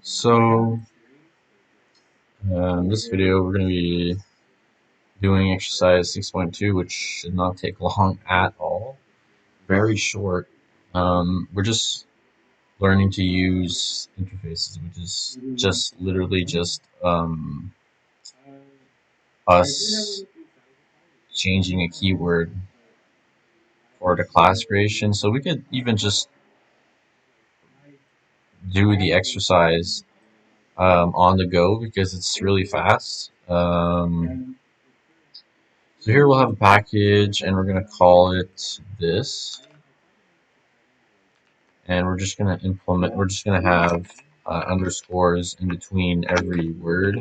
So, in this video, we're going to be doing exercise 6.2, which should not take long at all. Very short. We're just learning to use interfaces, which is just literally just us changing a keyword for the class creation. So we could even just do the exercise on the go because it's really fast. So here we'll have a package and we're going to call it this. And we're just going to we're just going to have underscores in between every word.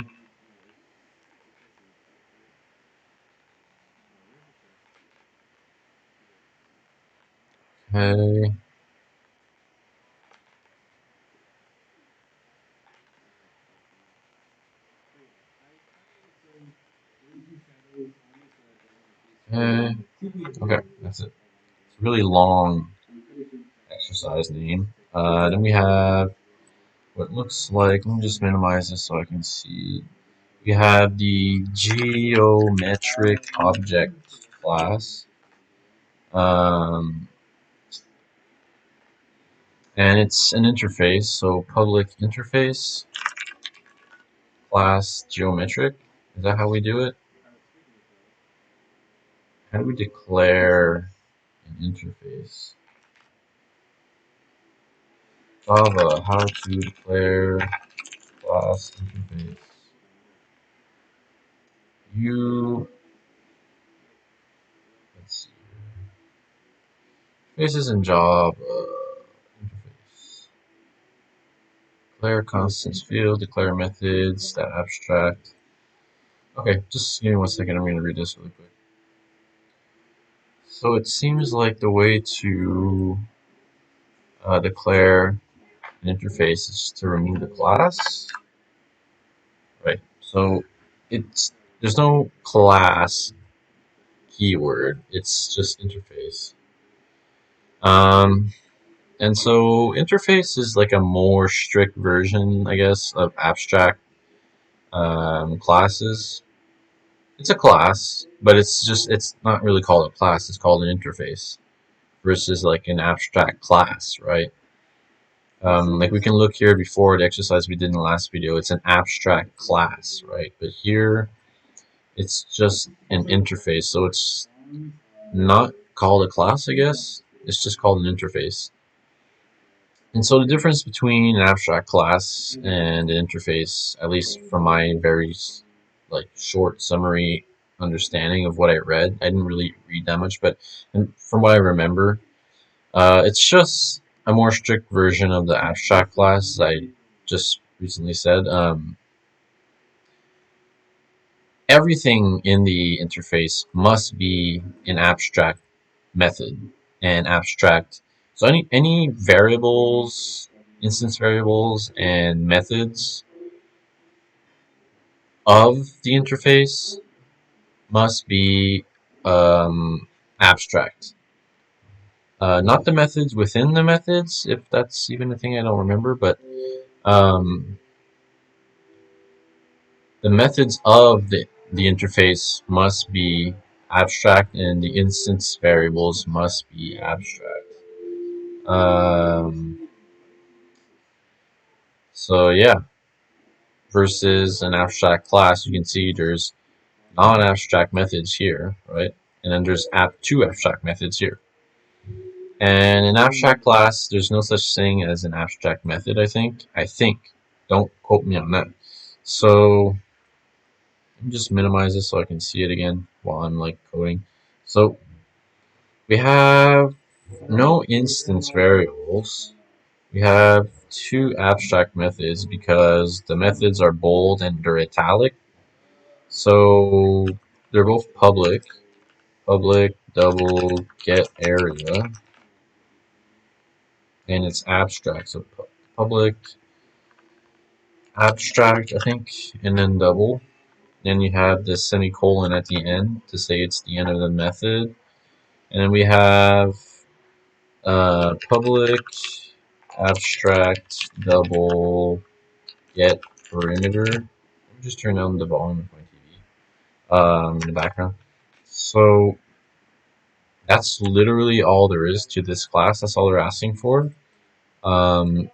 Okay. Okay. Okay, that's it. It's a really long exercise name. Then we have what looks like, let me just minimize this so I can see. We have the geometric object class. And it's an interface, so public interface class geometric. Is that how we do it? How do we declare an interface? Java, how to declare class interface. Let's see here. Faces in Java. Interface. Declare constants field, declare methods, that abstract. Okay, just give me 1 second, I'm going to read this really quick. So it seems like the way to declare an interface is to remove the class. Right. So there's no class keyword. It's just interface. And so interface is like a more strict version, I guess, of abstract classes. It's a class, but it's not really called a class. It's called an interface versus like an abstract class, right? Like we can look here before the exercise we did in the last video. It's an abstract class, right? But here it's just an interface, so it's not called a class, I guess. It's just called an interface. And so the difference between an abstract class and an interface, at least from my very short summary understanding of what I read, I didn't really read that much, but from what I remember, it's just a more strict version of the abstract class, as I just recently said. Everything in the interface must be an abstract method and abstract. So any variables, instance variables, and methods of the interface must be abstract. Not the methods within the methods, if that's even a thing, I don't remember, but the methods of the interface must be abstract and the instance variables must be abstract. So yeah, versus an abstract class, you can see there's non-abstract methods here, right? And then there's two abstract methods here. And in abstract class, there's no such thing as an abstract method, I think. Don't quote me on that. So let me just minimize this so I can see it again while I'm like coding. So we have no instance variables. We have two abstract methods because the methods are bold and they're italic. So they're both public double get area, and it's abstract. So public abstract, I think, and then double. Then you have the semicolon at the end to say it's the end of the method. And then we have public abstract double get perimeter. Let me just turn down the volume of my TV in the background. So that's literally all there is to this class. That's all they're asking for. And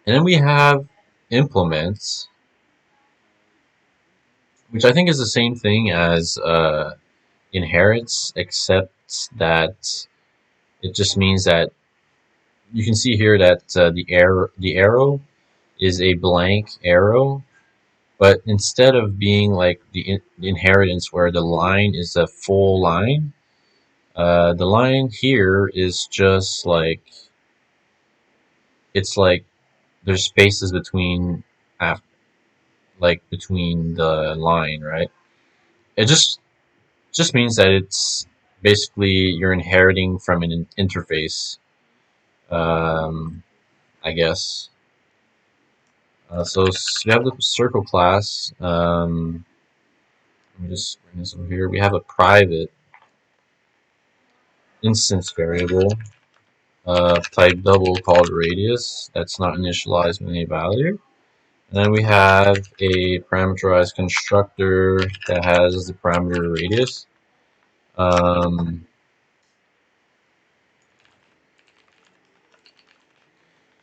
then we have implements, which I think is the same thing as inherits, except that it just means that you can see here that the arrow is a blank arrow, but instead of being like the inheritance where the line is a full line, the line here is just like it's like there's spaces between like between the line, right? It just means that it's basically you're inheriting from an interface, um, I guess. So we have the circle class. Let me just bring this over here. We have a private instance variable type double called radius that's not initialized with any value. And then we have a parameterized constructor that has the parameter radius. Um,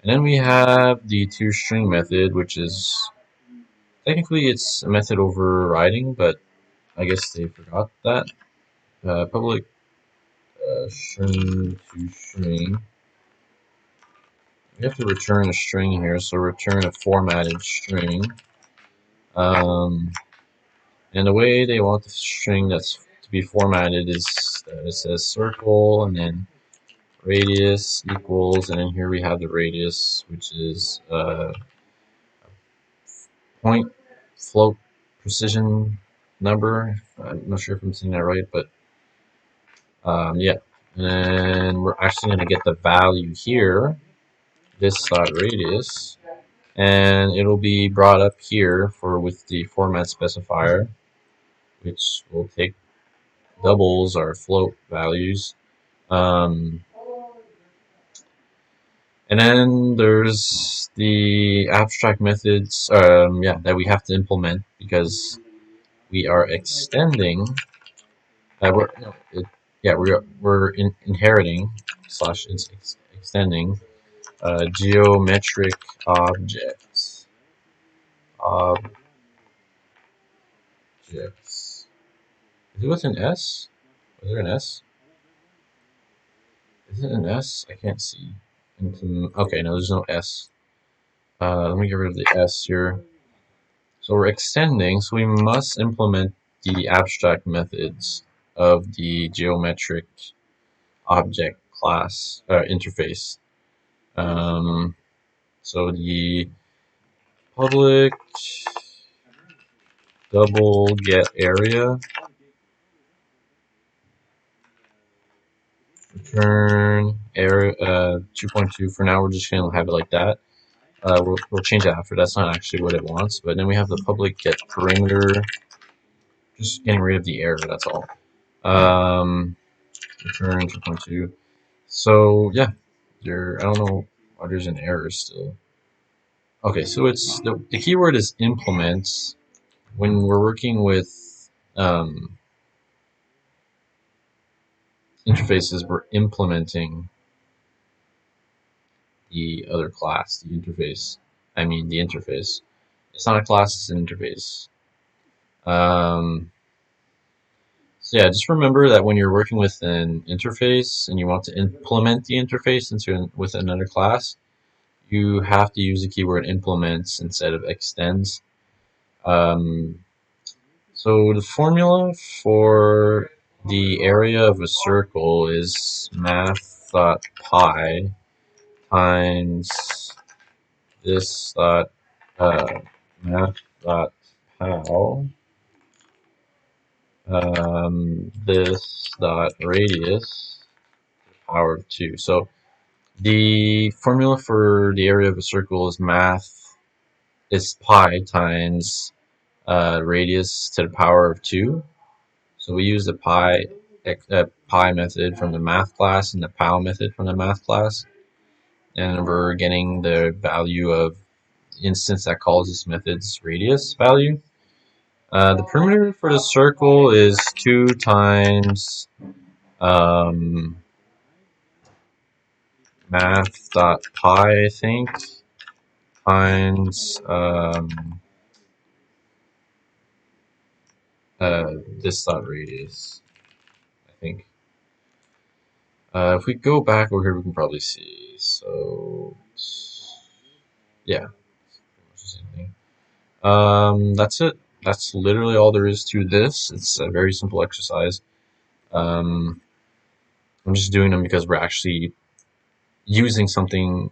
and then we have the toString method, which is technically it's a method overriding, but I guess they forgot that. Public string to string. We have to return a string here, so return a formatted string. And the way they want the string that's to be formatted is it says circle and then radius equals, and then here we have the radius, which is point float precision number. I'm not sure if I'm saying that right, but yeah. And then we're actually going to get the value here, this dot radius, and it'll be brought up here for with the format specifier, which will take doubles our float values. Um, and then there's the abstract methods, yeah, that we have to implement because we are extending. We're no, yeah, inheriting slash extending geometric objects. Objects. Is it with an S? Was there an S? Is it an S? I can't see. Okay, no, there's no S. Let me get rid of the S here. So we're extending, so we must implement the abstract methods of the geometric object class interface. So the public double get area return area 2.2. For now, we're just gonna have it like that. We'll change that after. That's not actually what it wants. But then we have the public get perimeter. Just getting rid of the error. That's all. Return 2.2. So yeah, I don't know why there's an error still. Okay, so it's the keyword is implements. When we're working with interfaces, we're implementing the other class, the interface. I mean the interface. It's not a class, it's an interface. So yeah, just remember that when you're working with an interface and you want to implement the interface with another class, you have to use the keyword implements instead of extends. So the formula for the area of a circle is math.pi times this dot math.pow this dot radius power of 2. So the formula for the area of a circle is pi times radius to the power of 2. So we use the pi method from the math class and the pow method from the math class, and we're getting the value of instance that calls this method's radius value. The perimeter for the circle is 2 times math.pi, I think, times this dot radius, I think. If we go back over here, we can probably see. So, yeah, that's it. That's literally all there is to this. It's a very simple exercise. I'm just doing them because we're actually using something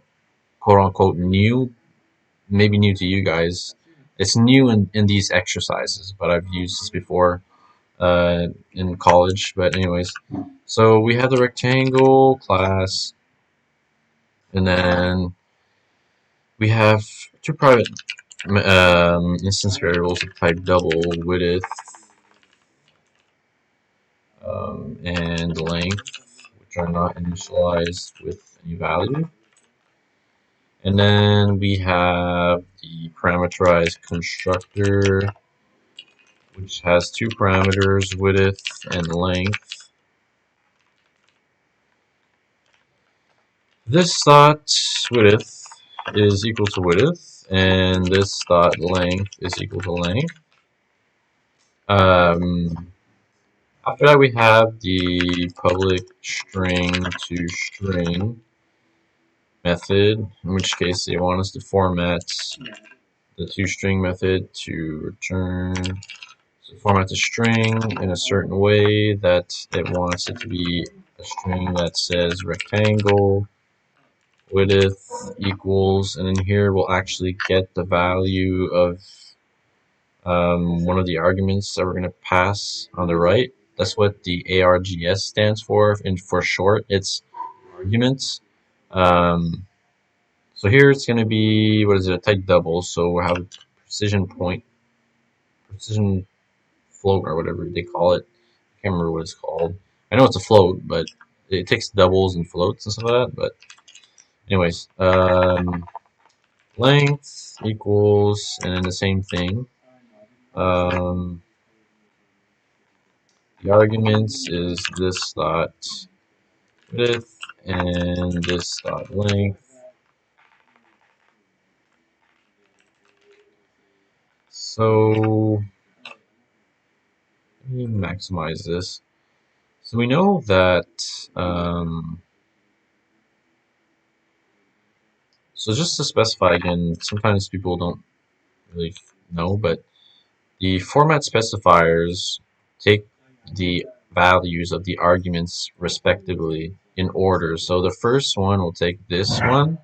quote unquote new, maybe new to you guys. It's new in these exercises, but I've used this before in college. But anyways, so we have the rectangle class, and then we have two private instance variables of type double, width and length, which are not initialized with any value. And then we have the parameterized constructor, which has two parameters, width and length. This dot width is equal to width, and this dot length is equal to length. After that, we have the public string to string method, in which case they want us to format the toString method to return, so format the string in a certain way that it wants it to be a string that says rectangle width equals, and then here we'll actually get the value of one of the arguments that we're going to pass on the right. That's what the ARGS stands for, and for short, it's arguments. So here it's going to be, what is it, a type double, so we'll have a precision float, or whatever they call it. I can't remember what it's called. I know it's a float, but it takes doubles and floats and stuff like that, but anyways, length equals, and then the same thing. The arguments is this dot width and this dot length. So let me maximize this. So we know that, so just to specify again, sometimes people don't really know, but the format specifiers take the values of the arguments respectively in order. So the first one will take this one,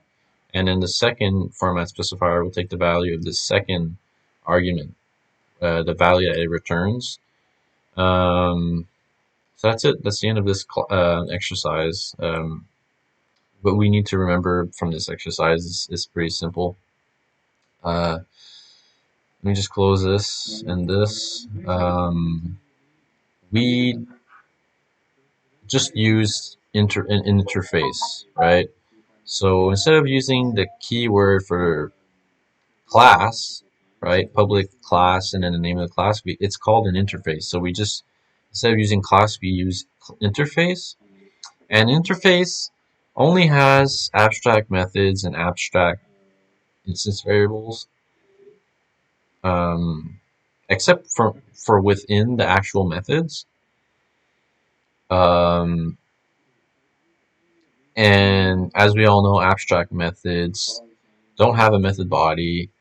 and then the second format specifier will take the value of the second argument, the value that it returns. So that's it. That's the end of this exercise. What we need to remember from this exercise is pretty simple. Let me just close this and this. We just used an interface, right? So instead of using the keyword for class, right, public class and then the name of the class, it's called an interface. So we just, instead of using class, we use interface. And interface only has abstract methods and abstract instance variables, except for within the actual methods. And as we all know, abstract methods don't have a method body,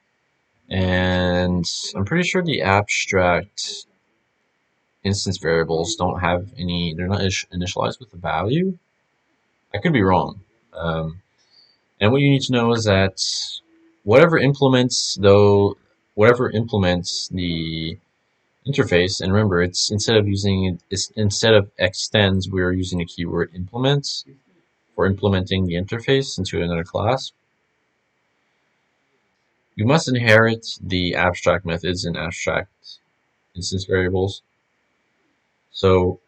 and I'm pretty sure the abstract instance variables don't have any, they're not initialized with a value. I could be wrong. And what you need to know is that whatever implements the interface, and remember, it's instead of extends, we're using the keyword implements for implementing the interface into another class. We must inherit the abstract methods and abstract instance variables. So,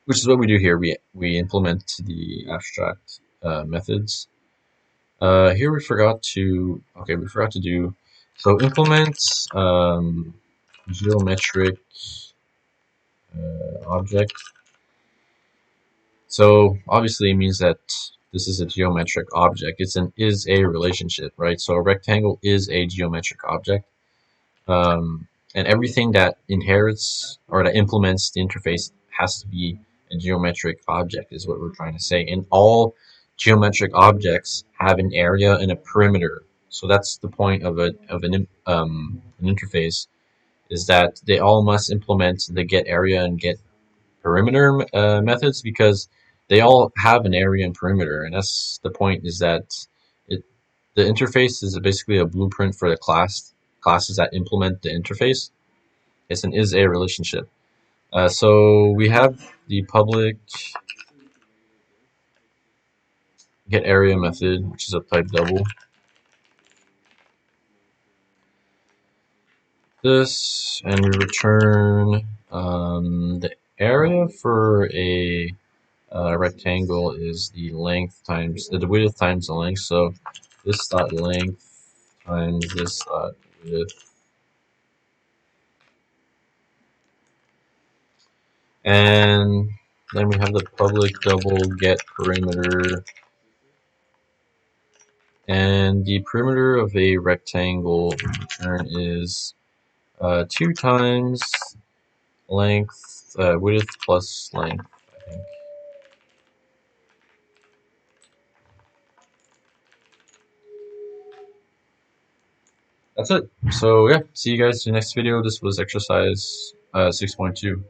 which is what we do here. We implement the abstract methods. Here we forgot to do So implement geometric object. So obviously it means that this is a geometric object. It's an is a relationship, right? So a rectangle is a geometric object. And everything that inherits or that implements the interface has to be a geometric object, is what we're trying to say. And all geometric objects have an area and a perimeter. So that's the point of an interface, is that they all must implement the get area and get perimeter methods, because they all have an area and perimeter, and that's the point. Is that it? The interface is basically a blueprint for the classes that implement the interface. It's an is a relationship. So we have the public get area method, which is a type double. This, and we return the area for a rectangle is the length times the width times the length. So this dot length times this dot width, and then we have the public double get perimeter, and the perimeter of a rectangle return is 2 times length width plus length, I think. That's it. So yeah, see you guys in the next video. This was exercise 6.2.